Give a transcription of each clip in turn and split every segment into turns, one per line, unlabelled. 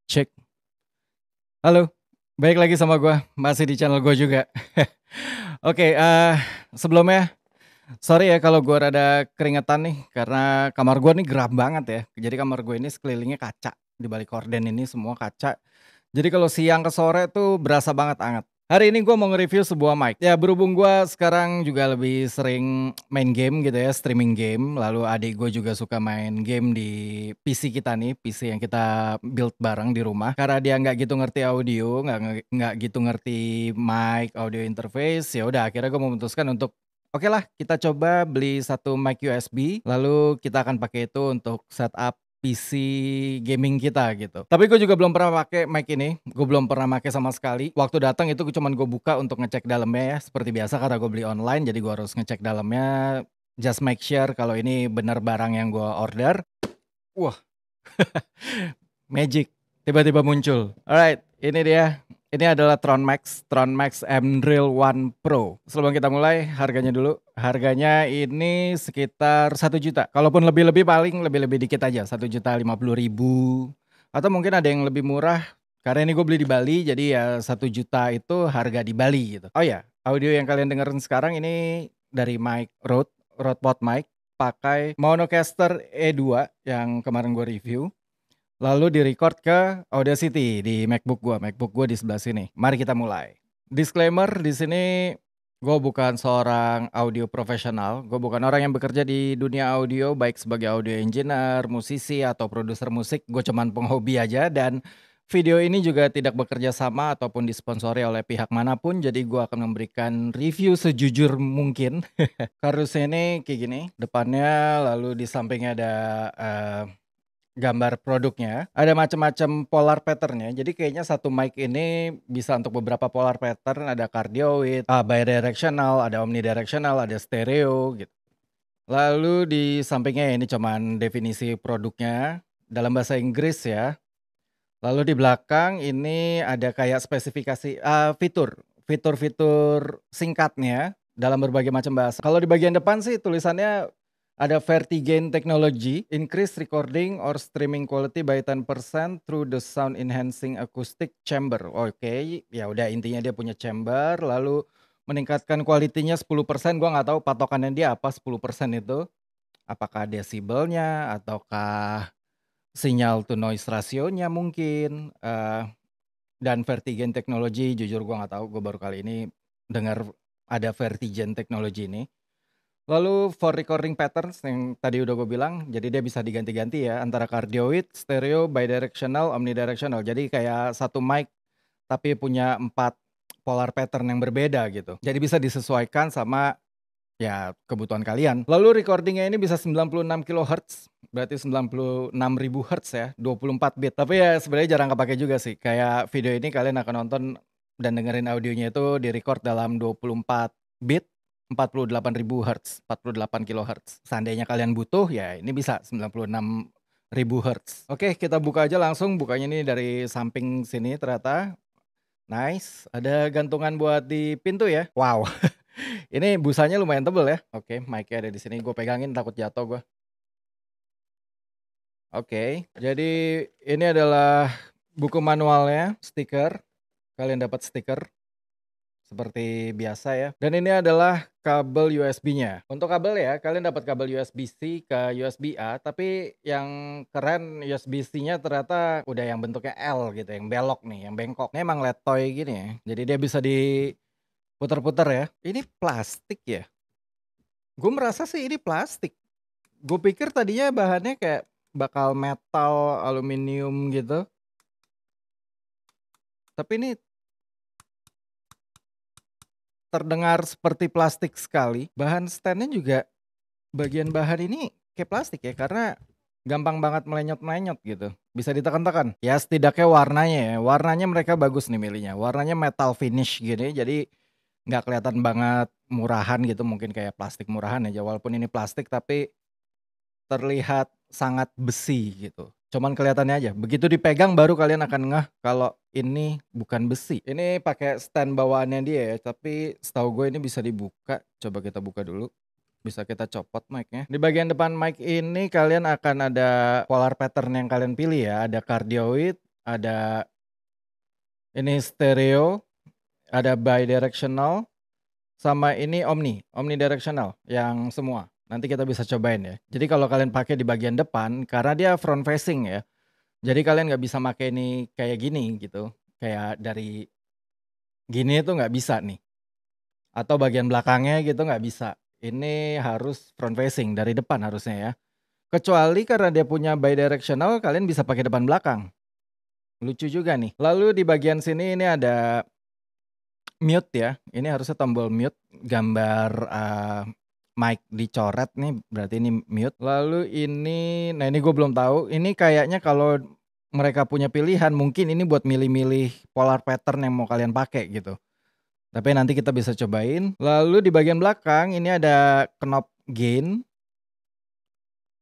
Cek. Halo, balik lagi sama gua, masih di channel gua juga. Oke, sebelumnya sorry ya kalau gua rada keringetan nih, karena kamar gua nih geram banget ya. Jadi kamar gue ini sekelilingnya kaca, di balik korden ini semua kaca. Jadi kalau siang ke sore tuh berasa banget anget. Hari ini gue mau nge-review sebuah mic. Ya berhubung gue sekarang juga lebih sering main game gitu ya, streaming game. Lalu adik gue juga suka main game di PC kita nih, PC yang kita build bareng di rumah. Karena dia nggak gitu ngerti audio, nggak gitu ngerti mic, audio interface. Ya udah, akhirnya gue memutuskan untuk oke lah, kita coba beli satu mic USB. Lalu kita akan pakai itu untuk setup PC gaming kita gitu. Tapi gue juga belum pernah pakai mic ini, gue belum pernah pakai sama sekali. Waktu datang itu cuman gue buka untuk ngecek dalamnya ya, seperti biasa karena gue beli online jadi gue harus ngecek dalamnya. Just make sure kalau ini benar barang yang gue order. Wah, magic tiba-tiba muncul. Alright, ini dia. Ini adalah Tron Max M-Drill One Pro. Sebelum kita mulai, harganya dulu. Harganya ini sekitar 1 juta. Kalaupun lebih-lebih paling lebih-lebih dikit aja, 1.050.000. Atau mungkin ada yang lebih murah. Karena ini gue beli di Bali, jadi ya 1 juta itu harga di Bali gitu. Oh ya, audio yang kalian dengerin sekarang ini dari mic Rode Pod mic. Pakai Monocaster E2 yang kemarin gue review. Lalu di-record ke Audacity di MacBook gua di sebelah sini. Mari kita mulai. Disclaimer di sini, gue bukan seorang audio profesional, gue bukan orang yang bekerja di dunia audio baik sebagai audio engineer, musisi atau produser musik, gue cuman penghobi aja dan video ini juga tidak bekerja sama ataupun disponsori oleh pihak manapun, jadi gue akan memberikan review sejujur mungkin. Kardusnya ini kayak gini, depannya lalu di sampingnya ada gambar produknya, ada macam-macam polar pattern-nya. Jadi kayaknya satu mic ini bisa untuk beberapa polar pattern, ada cardioid, bidirectional, ada omnidirectional, ada stereo gitu. Lalu di sampingnya ini cuman definisi produknya dalam bahasa Inggris ya. Lalu di belakang ini ada kayak spesifikasi fitur-fitur singkatnya dalam berbagai macam bahasa. Kalau di bagian depan sih tulisannya ada Vertigain Technology, increase recording or streaming quality by 10% through the sound enhancing acoustic chamber. Oke, ya udah intinya dia punya chamber, lalu meningkatkan kualitinya 10%. Gua nggak tahu patokannya dia apa 10% itu. Apakah desibelnya ataukah sinyal to noise rasionya mungkin, dan Vertigain Technology jujur gua nggak tahu, gue baru kali ini dengar ada Vertigain Technology ini. Lalu for recording patterns yang tadi udah gue bilang, jadi dia bisa diganti-ganti ya antara cardioid, stereo, bidirectional, omnidirectional. Jadi kayak satu mic tapi punya 4 polar pattern yang berbeda gitu. Jadi bisa disesuaikan sama ya kebutuhan kalian. Lalu recordingnya ini bisa 96 kHz, berarti 96.000 Hz ya, 24 bit. Tapi ya sebenarnya jarang kepake juga sih. Kayak video ini kalian akan nonton dan dengerin audionya itu di-record dalam 24 bit, 48.000 Hz, 48 kHz. Seandainya kalian butuh ya ini bisa 96.000 Hz. Oke, kita buka aja langsung. Bukanya ini dari samping sini ternyata. Nice, ada gantungan buat di pintu ya. Wow. Ini busanya lumayan tebel ya. Oke, mic-nya ada di sini. Gue pegangin takut jatuh gue. Oke, jadi ini adalah buku manualnya, stiker. Kalian dapat stiker seperti biasa ya. Dan ini adalah kabel USB-nya. Untuk kabel ya, kalian dapat kabel USB-C ke USB-A, tapi yang keren USB-C-nya ternyata udah yang bentuknya L gitu, yang belok nih, yang bengkok. Ini emang letoy gini ya. Jadi dia bisa diputar-putar ya. Ini plastik ya. Gue merasa sih ini plastik. Gue pikir tadinya bahannya kayak bakal metal, aluminium gitu. Tapi ini terdengar seperti plastik sekali. Bahan standnya juga bagian bahan ini kayak plastik ya, karena gampang banget melenyot-melenyot gitu. Bisa ditekan-tekan. Ya setidaknya warnanya ya. Warnanya mereka bagus nih milihnya. Warnanya metal finish gini. Jadi nggak kelihatan banget murahan gitu. Mungkin kayak plastik murahan aja. Walaupun ini plastik tapi terlihat sangat besi gitu. Cuman kelihatannya aja. Begitu dipegang baru kalian akan ngeh kalau ini bukan besi. Ini pakai stand bawaannya dia ya, tapi setahu gue ini bisa dibuka. Coba kita buka dulu. Bisa kita copot mic-nya. Di bagian depan mic ini kalian akan ada polar pattern yang kalian pilih ya. Ada cardioid, ada ini stereo, ada bidirectional, sama ini omnidirectional yang semua. Nanti kita bisa cobain ya. Jadi kalau kalian pakai di bagian depan, karena dia front facing ya. Jadi kalian nggak bisa pakai ini kayak gini gitu. Kayak dari gini tuh nggak bisa nih. Atau bagian belakangnya gitu nggak bisa. Ini harus front facing dari depan harusnya ya. Kecuali karena dia punya bidirectional, kalian bisa pakai depan belakang. Lucu juga nih. Lalu di bagian sini ini ada mute ya. Ini harusnya tombol mute, gambar mic dicoret nih, berarti ini mute. Lalu ini, nah ini gue belum tahu. Ini kayaknya kalau mereka punya pilihan, mungkin ini buat milih-milih polar pattern yang mau kalian pakai gitu. Tapi nanti kita bisa cobain. Lalu di bagian belakang ini ada knob gain.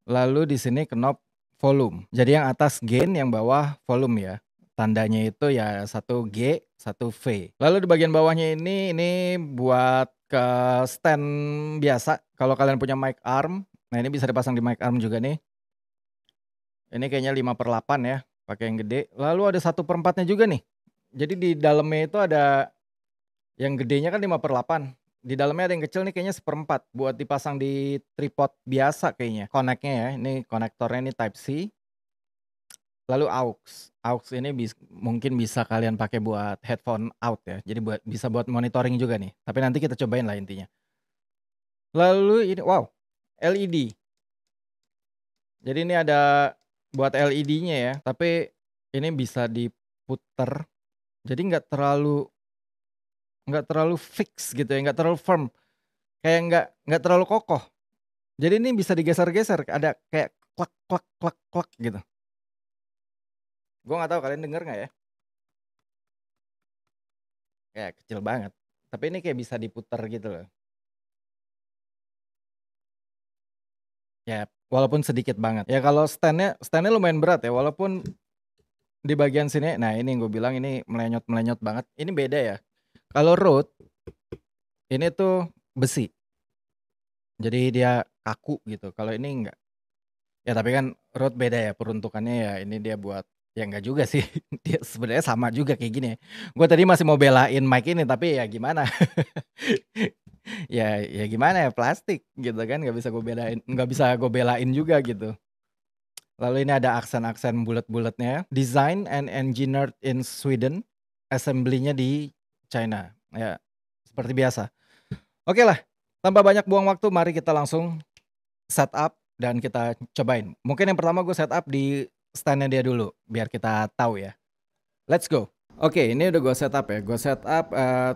Lalu di sini knob volume. Jadi yang atas gain, yang bawah volume ya. Tandanya itu ya satu G, satu V. Lalu di bagian bawahnya ini buat ke stand biasa. Kalau kalian punya mic arm, nah ini bisa dipasang di mic arm juga nih. Ini kayaknya 5/8 ya, pakai yang gede. Lalu ada 1/4-nya juga nih. Jadi di dalamnya itu ada yang gedenya kan 5/8. Di dalamnya ada yang kecil nih kayaknya 1/4 buat dipasang di tripod biasa kayaknya. Connect-nya ya, ini konektornya ini Type C. Lalu aux. Aux ini mungkin bisa kalian pakai buat headphone out ya. Jadi bisa buat monitoring juga nih. Tapi nanti kita cobain lah intinya. Lalu ini wow, LED. Jadi ini ada buat LED-nya ya, tapi ini bisa diputer. Jadi nggak terlalu fix gitu ya, nggak terlalu firm. Kayak nggak terlalu kokoh. Jadi ini bisa digeser-geser, ada kayak klak klak klak klak gitu. Gue nggak tahu kalian denger nggak ya? Ya kecil banget. Tapi ini kayak bisa diputer gitu loh. Ya walaupun sedikit banget. Ya kalau standnya lumayan berat ya. Walaupun di bagian sini, nah ini yang gue bilang ini melenyot banget. Ini beda ya. Kalau Rode ini tuh besi. Jadi dia kaku gitu. Kalau ini enggak. Ya tapi kan Rode beda ya peruntukannya ya. Ini dia buat ya enggak juga sih. Dia sebenarnya sama juga kayak gini ya. Gue tadi masih mau belain mic ini tapi ya gimana? Ya gimana ya, plastik gitu kan, nggak bisa gue belain juga gitu. Lalu ini ada aksen-aksen bulat-bulatnya. Design and engineered in Sweden, assembly-nya di China. Ya, seperti biasa. Oke lah, tanpa banyak buang waktu, mari kita langsung setup dan kita cobain. Mungkin yang pertama gue setup di stand-nya dia dulu, biar kita tahu ya. Let's go. Oke, ini udah gue setup ya. Gue setup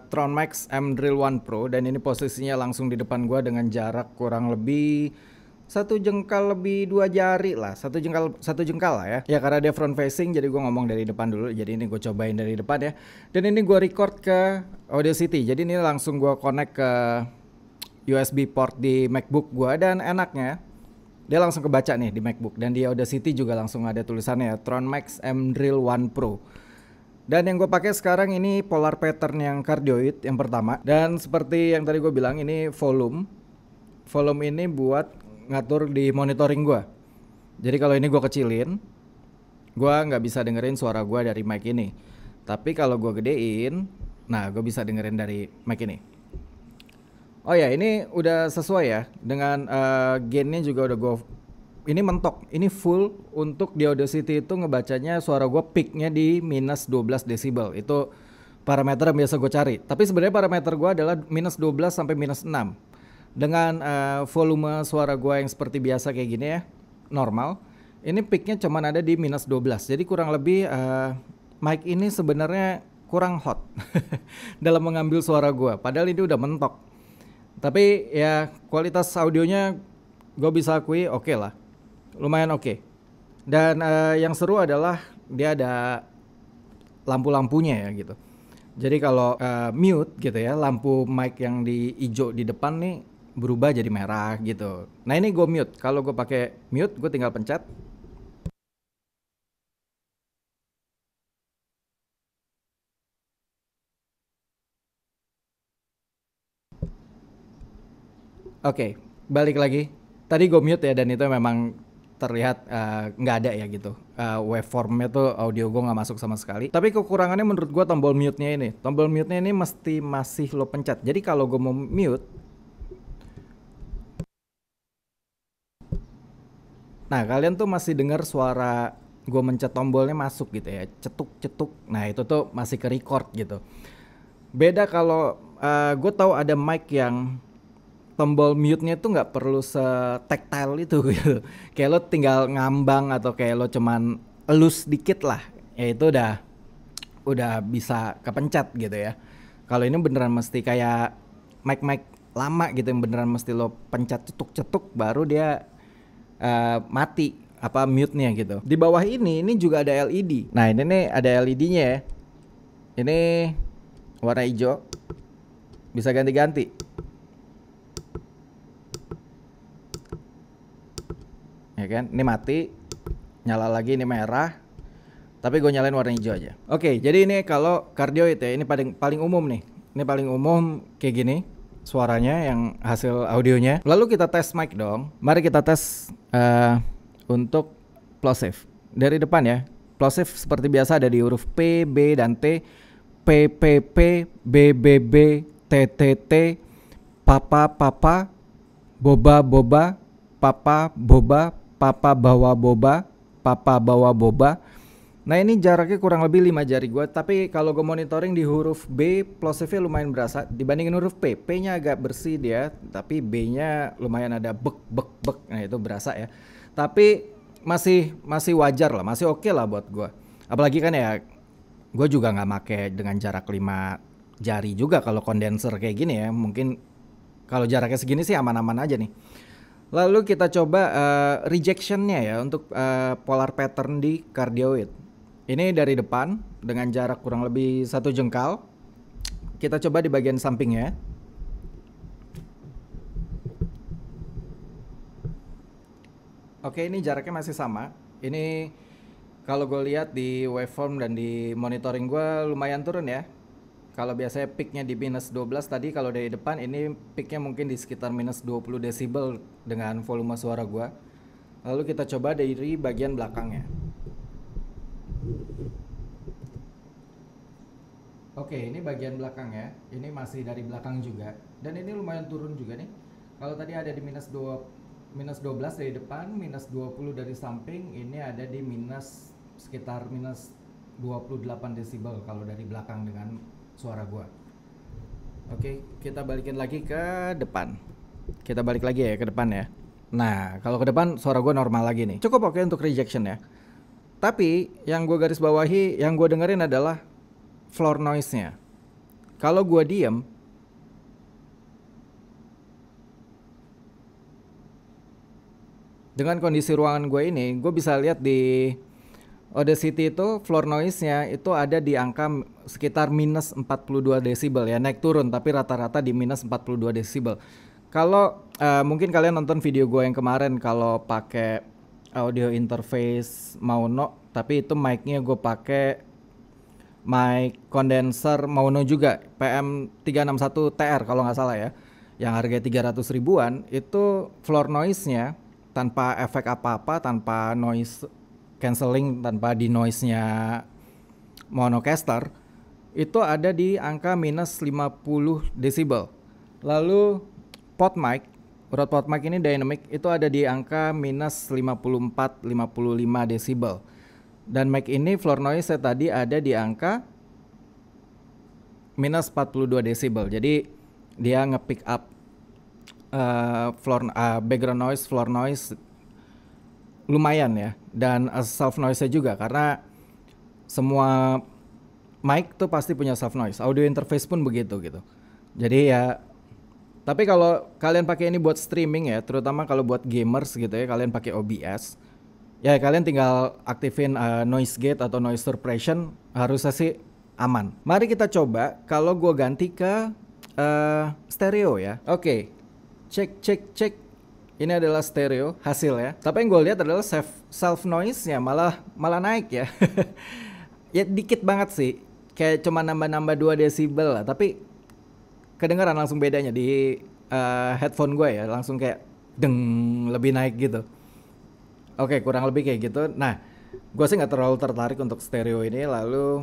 Tron Max M Drill One Pro dan ini posisinya langsung di depan gue dengan jarak kurang lebih 1 jengkal lebih 2 jari lah, 1 jengkal lah ya. Ya karena dia front facing, jadi gue ngomong dari depan dulu. Jadi ini gue cobain dari depan ya. Dan ini gue record ke Audacity. Jadi ini langsung gue connect ke USB port di MacBook gue dan enaknya dia langsung kebaca nih di MacBook dan di Audacity juga langsung ada tulisannya Tron Max M Drill One Pro. Dan yang gue pakai sekarang ini polar pattern yang cardioid yang pertama. Dan seperti yang tadi gue bilang ini volume. Volume ini buat ngatur di monitoring gue. Jadi kalau ini gue kecilin, gue nggak bisa dengerin suara gue dari mic ini. Tapi kalau gue gedein, nah gue bisa dengerin dari mic ini. Oh ya, ini udah sesuai ya dengan gainnya juga udah gue. Ini mentok, ini full untuk di Audacity itu ngebacanya suara gue peaknya di minus 12 desibel. Itu parameter yang biasa gue cari. Tapi sebenarnya parameter gue adalah minus 12 sampai minus 6. Dengan volume suara gue yang seperti biasa kayak gini ya, normal. Ini peaknya cuman ada di minus 12. Jadi kurang lebih mic ini sebenarnya kurang hot dalam mengambil suara gue. Padahal ini udah mentok. Tapi ya kualitas audionya gue bisa akui oke lah. Lumayan oke. Dan yang seru adalah dia ada lampu-lampunya ya gitu. Jadi kalau mute gitu ya, lampu mic yang di hijau di depan nih berubah jadi merah gitu. Nah ini gue mute. Kalau gue pakai mute, gue tinggal pencet. Oke, balik lagi. Tadi gue mute ya dan itu memang terlihat nggak ada ya gitu. Waveformnya tuh audio gue nggak masuk sama sekali. Tapi kekurangannya menurut gue tombol mute-nya ini. Tombol mute-nya ini mesti masih lo pencet. Jadi kalau gue mau mute, nah kalian tuh masih dengar suara gue mencet tombolnya masuk gitu ya, cetuk-cetuk. Nah itu tuh masih ke record gitu. Beda kalau gue tahu ada mic yang tombol mute-nya tuh nggak perlu se-tactile itu gitu. Kayak lo tinggal ngambang atau kayak lo cuman elus dikit lah, ya itu udah bisa kepencet gitu ya. Kalau ini beneran mesti kayak mic lama gitu yang beneran mesti lo pencet cetuk-cetuk baru dia mati apa mute-nya gitu. Di bawah ini juga ada LED. Nah ini nih ada LED-nya ya. Ini warna hijau, bisa ganti-ganti. Ya kan, ini mati, nyala lagi, ini merah, tapi gue nyalain warna hijau aja. Oke, jadi ini kalau cardioid ya, ini paling umum nih. Ini paling umum kayak gini suaranya yang hasil audionya. Lalu kita tes mic dong. Mari kita tes untuk plosive dari depan ya. Plosive seperti biasa ada di huruf P, B, dan T. P, P, P, B, B, B, T, T, T, papa, papa, boba, boba, papa, boba, papa bawa boba, papa bawa boba. Nah ini jaraknya kurang lebih 5 jari gue. Tapi kalau gue monitoring di huruf B, plosive-nya lumayan berasa dibandingin huruf P. P-nya agak bersih dia, tapi B-nya lumayan ada bek bek bek. Nah itu berasa ya. Tapi masih wajar lah, masih oke lah buat gue. Apalagi kan ya gue juga nggak make dengan jarak 5 jari juga kalau kondenser kayak gini ya. Mungkin kalau jaraknya segini sih aman-aman aja nih. Lalu kita coba rejection-nya ya untuk polar pattern di cardioid. Ini dari depan dengan jarak kurang lebih 1 jengkal. Kita coba di bagian sampingnya. Oke, ini jaraknya masih sama. Ini kalau gue lihat di waveform dan di monitoring gue lumayan turun ya. Kalau biasanya peaknya di minus 12 tadi, kalau dari depan ini peaknya mungkin di sekitar minus 20 desibel dengan volume suara gua. Lalu kita coba dari bagian belakangnya. Oke, ini bagian belakang ya. Ini masih dari belakang juga. Dan ini lumayan turun juga nih. Kalau tadi ada di minus 12 dari depan, minus 20 dari samping, ini ada di sekitar minus 28 desibel kalau dari belakang dengan suara gua. Oke, kita balikin lagi ke depan. Kita balik lagi ya ke depan ya. Nah, kalau ke depan suara gua normal lagi nih. Cukup oke untuk rejection ya. Tapi yang gua garis bawahi, yang gua dengerin adalah floor noise-nya. Kalau gua diem, dengan kondisi ruangan gua ini, gua bisa lihat di Audacity itu floor noise-nya itu ada di angka sekitar minus 42 desibel ya, naik turun tapi rata-rata di minus 42 desibel. Kalau mungkin kalian nonton video gue yang kemarin kalau pakai audio interface Mauno, tapi itu mic-nya gue pakai mic condenser Mauno juga, PM361 TR kalau nggak salah ya, yang harga 300 ribuan. Itu floor noise-nya tanpa efek apa-apa, tanpa noise cancelling, tanpa di noise-nya Monocaster, itu ada di angka minus 50 desibel. Lalu pot mic, Rode pot mic ini dynamic, itu ada di angka minus 54-55 desibel. Dan mic ini floor noise tadi ada di angka minus 42 desibel. Jadi dia nge-pick up background noise, floor noise lumayan ya, dan self noise-nya juga, karena semua mic tuh pasti punya self noise. Audio interface pun begitu gitu. Jadi ya, tapi kalau kalian pakai ini buat streaming ya, terutama kalau buat gamers gitu ya, kalian pakai OBS, ya kalian tinggal aktifin noise gate atau noise suppression, harusnya sih aman. Mari kita coba kalau gue ganti ke stereo ya. Oke, cek. Ini adalah stereo hasil ya. Tapi yang gue lihat adalah self noise-nya malah naik ya. Ya dikit banget sih. Kayak cuma nambah 2 desibel lah. Tapi kedengaran langsung bedanya di headphone gue ya. Langsung kayak deng, lebih naik gitu. Oke, kurang lebih kayak gitu. Nah, gue sih nggak terlalu tertarik untuk stereo ini. Lalu,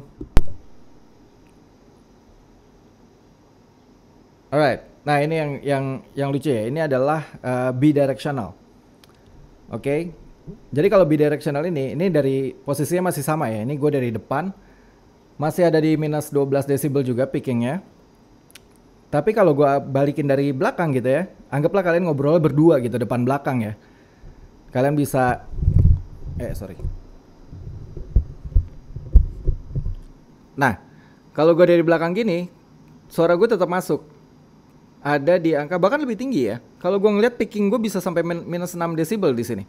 alright. Nah, ini yang lucu ya. Ini adalah bidirectional. Oke. Jadi kalau bidirectional ini dari posisinya masih sama ya. Ini gue dari depan masih ada di minus 12 desibel juga pickingnya. Tapi kalau gue balikin dari belakang gitu ya, anggaplah kalian ngobrol berdua gitu depan belakang ya. Kalian bisa, sorry. Nah, kalau gue dari belakang gini, suara gue tetap masuk. Ada di angka bahkan lebih tinggi ya. Kalau gue ngeliat picking gue bisa sampai minus 6 desibel di sini.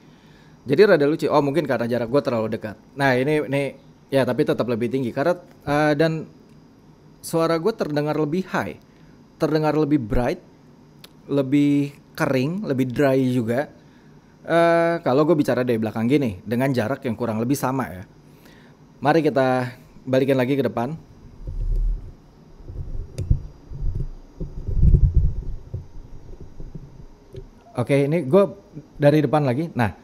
Jadi rada lucu. Oh mungkin karena jarak gue terlalu dekat. Nah ini ya tapi tetap lebih tinggi karena dan suara gue terdengar lebih high, terdengar lebih bright, lebih kering, lebih dry juga. Kalau gue bicara dari belakang gini dengan jarak yang kurang lebih sama ya. Mari kita balikin lagi ke depan. Oke, ini gue dari depan lagi. Nah,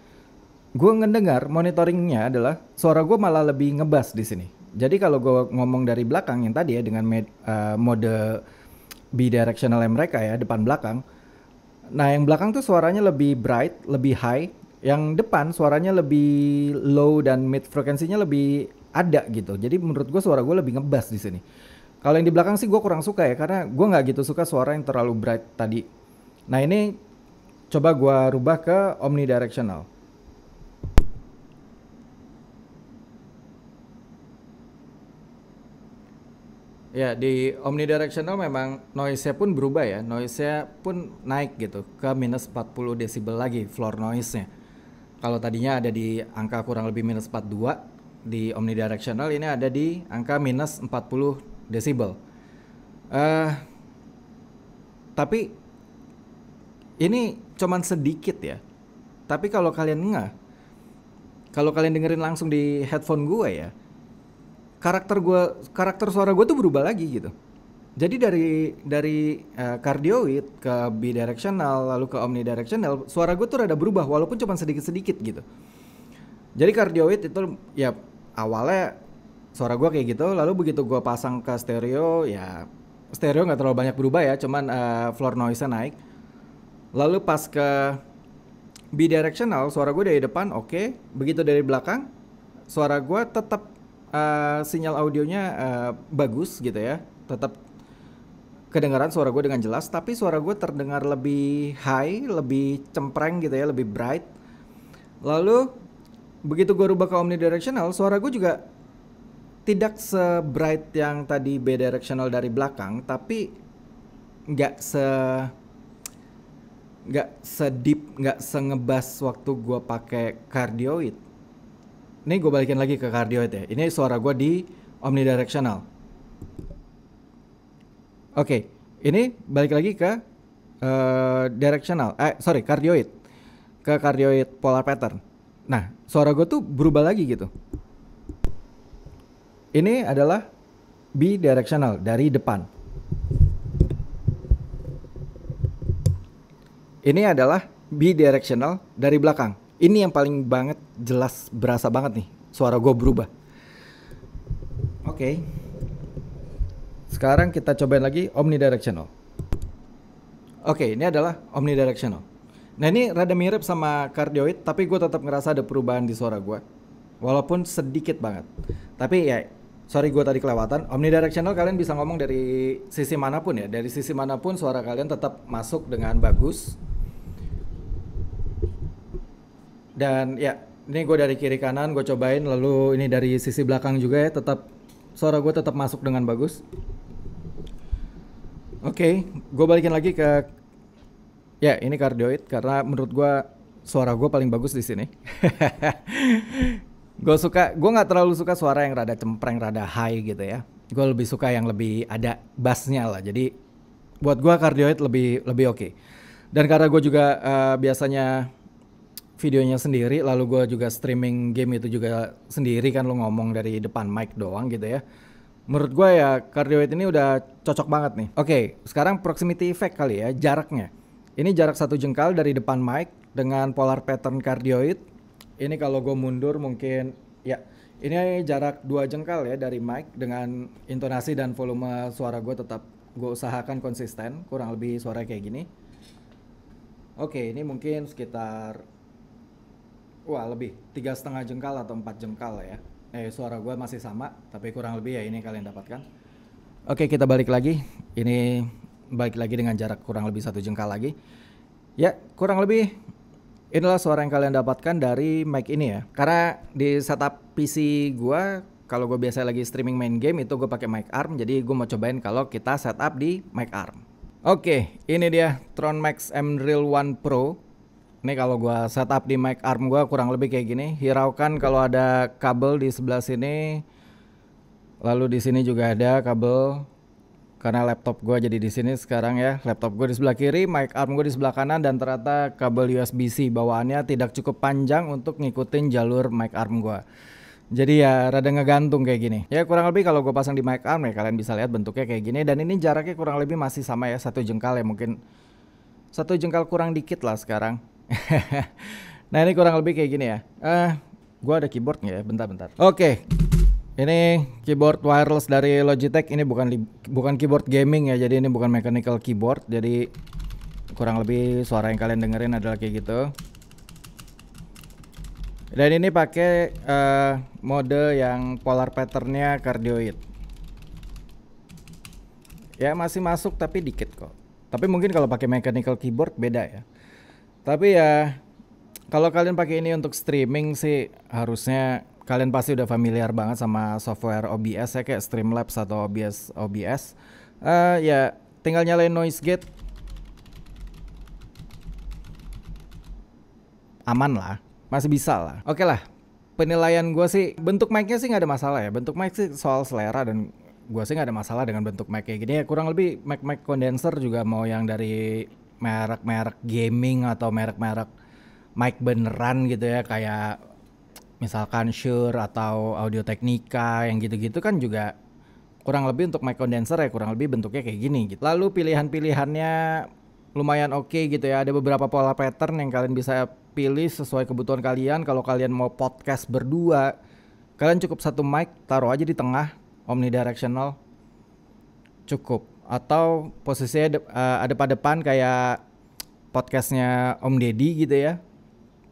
gue ngedengar monitoringnya adalah suara gue malah lebih ngebas di sini. Jadi kalau gue ngomong dari belakang yang tadi ya dengan mode bidirectional mereka ya depan belakang. Nah, yang belakang tuh suaranya lebih bright, lebih high. Yang depan suaranya lebih low dan mid frekuensinya lebih ada gitu. Jadi menurut gue suara gue lebih ngebas di sini. Kalau yang di belakang sih gue kurang suka ya karena gue nggak gitu suka suara yang terlalu bright tadi. Nah ini coba gue rubah ke omnidirectional. Ya di omnidirectional memang noise-nya pun berubah ya. Noise-nya pun naik gitu ke minus 40 desibel lagi floor noise-nya. Kalau tadinya ada di angka kurang lebih minus 42, di omnidirectional ini ada di angka minus 40 desibel. Tapi ini cuman sedikit ya. Tapi kalau kalian dengerin langsung di headphone gue ya, karakter suara gue tuh berubah lagi gitu. Jadi dari cardioid ke bidirectional lalu ke omnidirectional, suara gue tuh rada berubah walaupun cuma sedikit-sedikit gitu. Jadi cardioid itu ya awalnya suara gue kayak gitu, lalu begitu gue pasang ke stereo ya stereo nggak terlalu banyak berubah ya, cuman floor noise-nya naik. Lalu pas ke bidirectional suara gue dari depan oke. Begitu dari belakang suara gue tetap sinyal audionya bagus gitu ya, tetap kedengaran suara gue dengan jelas, tapi suara gue terdengar lebih high, lebih cempreng gitu ya, lebih bright. Lalu begitu gue rubah ke omnidirectional, suara gue juga tidak se-bright yang tadi bidirectional dari belakang, tapi nggak se-deep, nggak se-ngebas waktu gue pakai cardioid. Ini gue balikin lagi ke cardioid ya. Ini suara gue di omnidirectional. Oke, ini balik lagi ke cardioid. Ke cardioid polar pattern. Nah, suara gue tuh berubah lagi gitu. Ini adalah bidirectional dari depan. Ini adalah bidirectional dari belakang. Ini yang paling banget jelas berasa banget nih suara gue berubah. Oke. Sekarang kita cobain lagi omnidirectional. Oke, ini adalah omnidirectional. Nah ini rada mirip sama cardioid, tapi gue tetap ngerasa ada perubahan di suara gue. Walaupun sedikit banget. Tapi ya, sorry gue tadi kelewatan. Omnidirectional kalian bisa ngomong dari sisi manapun ya. Dari sisi manapun suara kalian tetap masuk dengan bagus. Dan ya, ini gue dari kiri kanan gue cobain, lalu ini dari sisi belakang juga ya, tetap suara gue tetap masuk dengan bagus. Oke, gue balikin lagi ke ya ini cardioid karena menurut gue suara gue paling bagus di sini. Gue nggak terlalu suka suara yang rada cempreng, rada high gitu ya. Gue lebih suka yang lebih ada bassnya lah. Jadi buat gue cardioid lebih oke. Dan karena gue juga biasanya videonya sendiri, lalu gue juga streaming game itu juga sendiri kan, lo ngomong dari depan mic doang gitu ya. Menurut gue ya cardioid ini udah cocok banget nih. Oke, sekarang proximity effect kali ya, jaraknya. Ini jarak 1 jengkal dari depan mic dengan polar pattern cardioid. Ini kalau gue mundur mungkin ya, ini jarak 2 jengkal ya dari mic, dengan intonasi dan volume suara gue tetap gue usahakan konsisten, kurang lebih suara kayak gini. Oke, ini mungkin sekitar, wah, lebih 3,5 jengkal atau 4 jengkal ya. Suara gue masih sama, tapi kurang lebih ya ini kalian dapatkan. Oke, kita balik lagi. Ini balik lagi dengan jarak kurang lebih 1 jengkal lagi. Ya, kurang lebih inilah suara yang kalian dapatkan dari mic ini ya. Karena di setup PC gua, kalau gue biasa lagi streaming main game itu gue pakai mic arm. Jadi gue mau cobain kalau kita setup di mic arm. Oke, ini dia Tron Max M Real One Pro. Ini kalau gua setup di mic arm gua kurang lebih kayak gini. Hiraukan kalau ada kabel di sebelah sini. Lalu di sini juga ada kabel. Karena laptop gua jadi di sini sekarang ya. Laptop gua di sebelah kiri, mic arm gua di sebelah kanan, dan ternyata kabel USB-C bawaannya tidak cukup panjang untuk ngikutin jalur mic arm gua. Jadi ya rada ngegantung kayak gini. Ya kurang lebih kalau gue pasang di mic arm ya kalian bisa lihat bentuknya kayak gini, dan ini jaraknya kurang lebih masih sama ya, 1 jengkal ya, mungkin 1 jengkal kurang dikit lah sekarang. Nah ini kurang lebih kayak gini ya. Gue ada keyboard nggak ya? Bentar-bentar. Oke, ini keyboard wireless dari Logitech. Ini bukan keyboard gaming ya, jadi ini bukan mechanical keyboard. Jadi kurang lebih suara yang kalian dengerin adalah kayak gitu. Dan ini pakai mode yang polar patternnya cardioid. Ya masih masuk tapi dikit kok. Tapi mungkin kalau pakai mechanical keyboard beda ya. Tapi ya kalau kalian pakai ini untuk streaming sih harusnya kalian pasti udah familiar banget sama software OBS ya, kayak Streamlabs atau OBS. Ya tinggal nyalain noise gate, aman lah, masih bisa lah. Oke lah, penilaian gue sih bentuk mic-nya sih nggak ada masalah ya. Bentuk mic sih soal selera, dan gue sih nggak ada masalah dengan bentuk mic kayak gini ya. Kurang lebih mic condenser juga mau yang dari merek-merek gaming atau merek-merek mic beneran gitu ya, kayak misalkan Shure atau Audio Technica yang gitu-gitu kan juga kurang lebih untuk mic condenser ya kurang lebih bentuknya kayak gini gitu. Lalu pilihan-pilihannya lumayan oke gitu ya. Ada beberapa pola pattern yang kalian bisa pilih sesuai kebutuhan kalian. Kalau kalian mau podcast berdua, kalian cukup satu mic, taruh aja di tengah, omnidirectional, cukup. Atau posisinya ada pada depan kayak podcastnya Om Deddy gitu ya,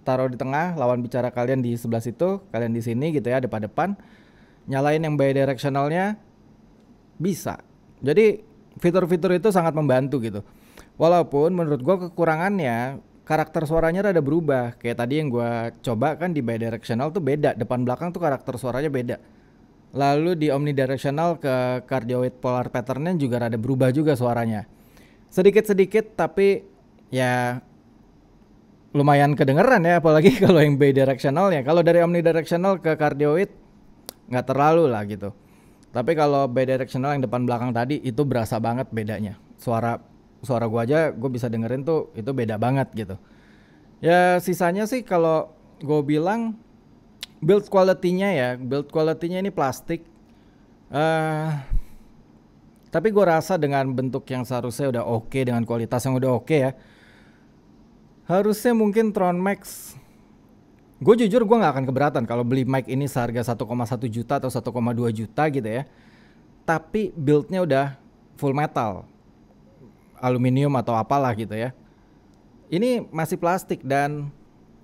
taruh di tengah, lawan bicara kalian di sebelah situ, kalian di sini gitu ya, ada pada depan. Nyalain yang bidirectionalnya bisa. Jadi fitur-fitur itu sangat membantu gitu. Walaupun menurut gue kekurangannya karakter suaranya rada berubah. Kayak tadi yang gue coba kan di bidirectional tuh beda, depan belakang tuh karakter suaranya beda. Lalu di omnidirectional ke cardioid polar patternnya juga rada berubah juga suaranya. Sedikit-sedikit tapi ya lumayan kedengeran ya, apalagi kalau yang bidirectional ya. Kalau dari omnidirectional ke cardioid nggak terlalu lah gitu. Tapi kalau bidirectional yang depan belakang tadi itu berasa banget bedanya. Suara gua aja gue bisa dengerin tuh itu beda banget gitu. Ya sisanya sih kalau gue bilang build quality-nya ini plastik. Tapi gue rasa dengan bentuk yang seharusnya udah oke, dengan kualitas yang udah oke ya, harusnya mungkin Tron Max, gue jujur gue gak akan keberatan kalau beli mic ini seharga 1,1 juta atau 1,2 juta gitu ya. Tapi buildnya udah full metal, aluminium atau apalah gitu ya. Ini masih plastik, dan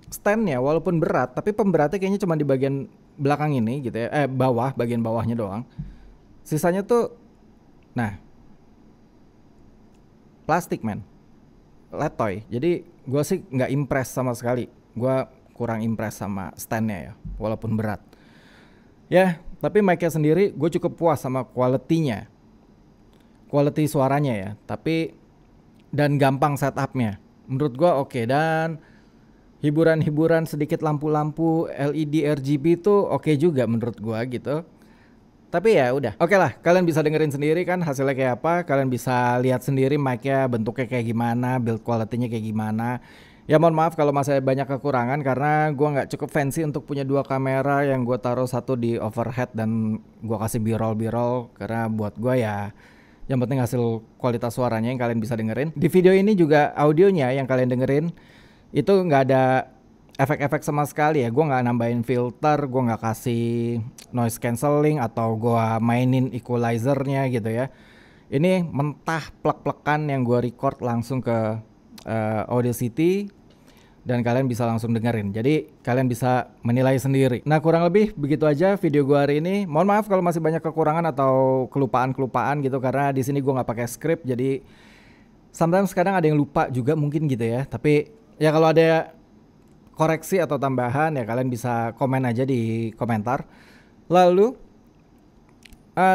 standnya walaupun berat, tapi pemberatnya kayaknya cuma di bagian belakang ini gitu ya, bawah, bagian bawahnya doang. Sisanya tuh, nah, plastik men, letoy. Jadi gue sih nggak impress sama sekali. Gue kurang impress sama standnya ya, walaupun berat. Ya, tapi mic-nya sendiri gue cukup puas sama quality-nya, quality suaranya ya. Tapi dan gampang setupnya, menurut gue oke. Dan hiburan-hiburan sedikit lampu-lampu LED RGB itu oke juga menurut gua gitu. Tapi ya udah, oke lah, kalian bisa dengerin sendiri kan hasilnya kayak apa. Kalian bisa lihat sendiri mic-nya bentuknya kayak gimana, build quality-nya kayak gimana. Ya mohon maaf kalau masih banyak kekurangan, karena gua nggak cukup fancy untuk punya 2 kamera yang gua taruh satu di overhead dan gua kasih b-roll. Karena buat gua ya yang penting hasil kualitas suaranya yang kalian bisa dengerin. Di video ini juga audionya yang kalian dengerin itu nggak ada efek-efek sama sekali ya. Gue nggak nambahin filter, gue nggak kasih noise cancelling atau gue mainin equalizernya gitu ya. Ini mentah plek-plekan yang gue record langsung ke Audacity dan kalian bisa langsung dengerin. Jadi kalian bisa menilai sendiri. Nah, kurang lebih begitu aja video gue hari ini. Mohon maaf kalau masih banyak kekurangan atau kelupaan-kelupaan gitu, karena di sini gue nggak pakai script. Jadi sometimes kadang ada yang lupa juga mungkin gitu ya. Tapi ya kalau ada koreksi atau tambahan ya kalian bisa komen aja di komentar. Lalu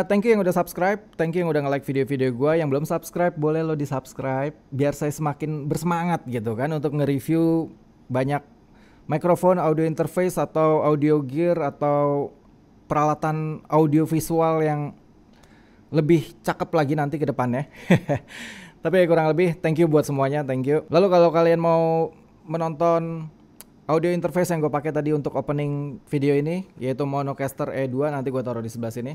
thank you yang udah subscribe, thank you yang udah nge-like video-video gue. Yang belum subscribe boleh lo di-subscribe biar saya semakin bersemangat gitu kan untuk nge-review banyak mikrofon, audio interface atau audio gear atau peralatan audio visual yang lebih cakep lagi nanti ke depannya. Tapi kurang lebih thank you buat semuanya, thank you. Lalu kalau kalian mau menonton audio interface yang gue pakai tadi untuk opening video ini, yaitu Monocaster E2, nanti gue taruh di sebelah sini.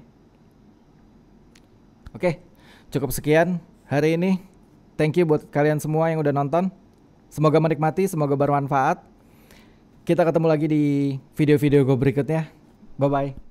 Oke, cukup sekian hari ini. Thank you buat kalian semua yang udah nonton. Semoga menikmati, semoga bermanfaat. Kita ketemu lagi di video-video gue berikutnya. Bye-bye.